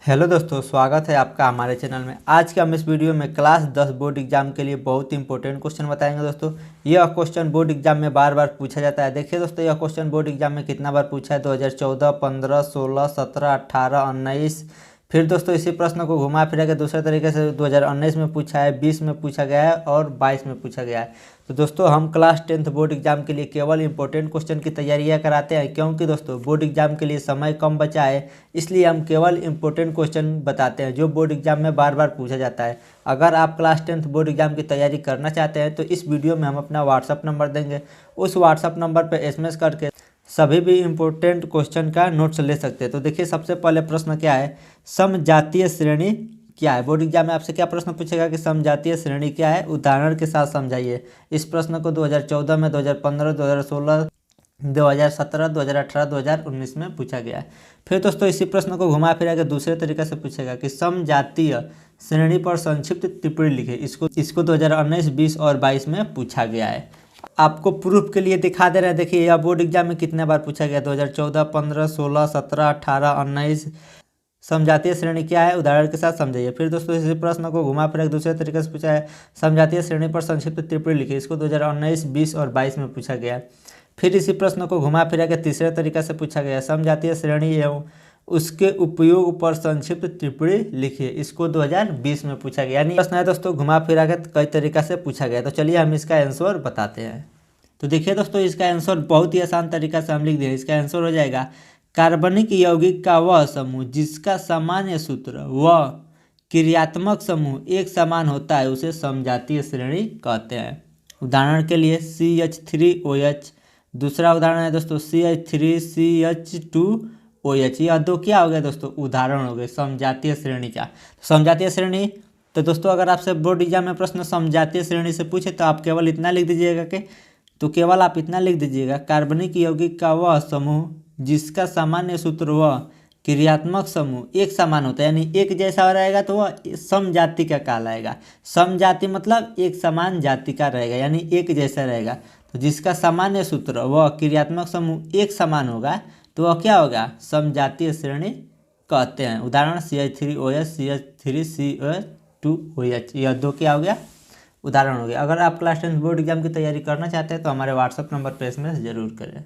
Hello दोस्तों, स्वागत है आपका हमारे चैनल में। आज के हम इस वीडियो में क्लास 10 बोर्ड एग्जाम के लिए बहुत इंपॉर्टेंट क्वेश्चन बताएंगे। दोस्तों यह क्वेश्चन बोर्ड एग्जाम में बार बार पूछा जाता है। देखिए दोस्तों, यह क्वेश्चन बोर्ड एग्जाम में कितना बार पूछा है 2014, 15, 16, 17, 18, 19। फिर दोस्तों इसी प्रश्न को घुमा फिरा के दूसरे तरीके से 2019 में पूछा है, 20 में पूछा गया है और 22 में पूछा गया है। तो दोस्तों हम क्लास 10 बोर्ड एग्जाम के लिए केवल इंपॉर्टेंट क्वेश्चन की तैयारियां कराते हैं, क्योंकि दोस्तों बोर्ड एग्जाम के लिए समय कम बचा है, इसलिए हम केवल इंपॉर्टेंट क्वेश्चन बताते हैं जो बोर्ड एग्जाम में बार बार पूछा जाता है। अगर आप क्लास 10 बोर्ड एग्जाम की तैयारी करना चाहते हैं तो इस वीडियो में हम अपना व्हाट्सअप नंबर देंगे। उस व्हाट्सअप नंबर पर SMS करके सभी भी इम्पोर्टेंट क्वेश्चन का नोट्स ले सकते हैं। तो देखिए सबसे पहले प्रश्न क्या है, समजातीय श्रेणी क्या है। बोर्ड एग्जाम में आपसे क्या प्रश्न पूछेगा कि समजातीय श्रेणी क्या है, उदाहरण के साथ समझाइए। इस प्रश्न को 2014 में, 2015, 2016, 2017, 2018, 2019 में पूछा गया है। फिर दोस्तों इसी प्रश्न को घुमा फिरा के दूसरे तरीके से पूछेगा कि समजातीय श्रेणी पर संक्षिप्त टिप्पणी लिखे। इसको 2019, 20 और 22 में पूछा गया है। आपको प्रूफ के लिए दिखा दे रहे हैं। देखिए यह बोर्ड एग्जाम में कितने बार पूछा गया, 2014, 15, 16, 17, 18, 19। समजातीय श्रेणी क्या है, उदाहरण के साथ समझाइए। फिर दोस्तों इसी प्रश्न को घुमा फिरा दूसरे तरीके से पूछा है, समजातीय श्रेणी पर संक्षिप्त टिप्पणी लिखिए। इसको 2019, 20 और 22 में पूछा गया। फिर इसी प्रश्न को घुमा फिरा के तीसरे तरीके से पूछा गया, समजातीय श्रेणी एवं उसके उपयोग पर संक्षिप्त टिप्पणी लिखिए। इसको 2020 में पूछा गया। यानी प्रश्न है दोस्तों घुमा फिरा के कई तरीका से पूछा गया। तो चलिए हम इसका आंसर बताते हैं। तो देखिए दोस्तों, इसका आंसर बहुत ही आसान तरीका से हम लिख दें। इसका आंसर हो जाएगा, कार्बनिक यौगिक का वह समूह जिसका सामान्य सूत्र व क्रियात्मक समूह एक समान होता है उसे समजातीय श्रेणी कहते हैं। उदाहरण के लिए CH3OH। दूसरा उदाहरण है दोस्तों CH3CH2OH। यह दो क्या हो गए दोस्तों, उदाहरण हो गए समजातीय श्रेणी का। समजातीय श्रेणी, तो दोस्तों अगर आपसे बोर्ड एग्जाम में प्रश्न समजातीय श्रेणी से पूछे तो आप केवल इतना लिख दीजिएगा कार्बनिक यौगिक का वह समूह जिसका सामान्य सूत्र व क्रियात्मक समूह एक समान होता है, यानी एक जैसा रहेगा तो वह समजाति का कहलाएगा। समजाति मतलब एक समान जाति का रहेगा, यानी एक जैसा रहेगा। तो जिसका सामान्य सूत्र व क्रियात्मक समूह एक समान होगा तो वह क्या होगा, समजातीय श्रेणी कहते हैं। उदाहरण CH3OH, CH3CH2OH। यह दो क्या हो गया, उदाहरण हो गया। अगर आप क्लास 10 बोर्ड एग्जाम की तैयारी करना चाहते हैं तो हमारे व्हाट्सअप नंबर पर SMS जरूर करें।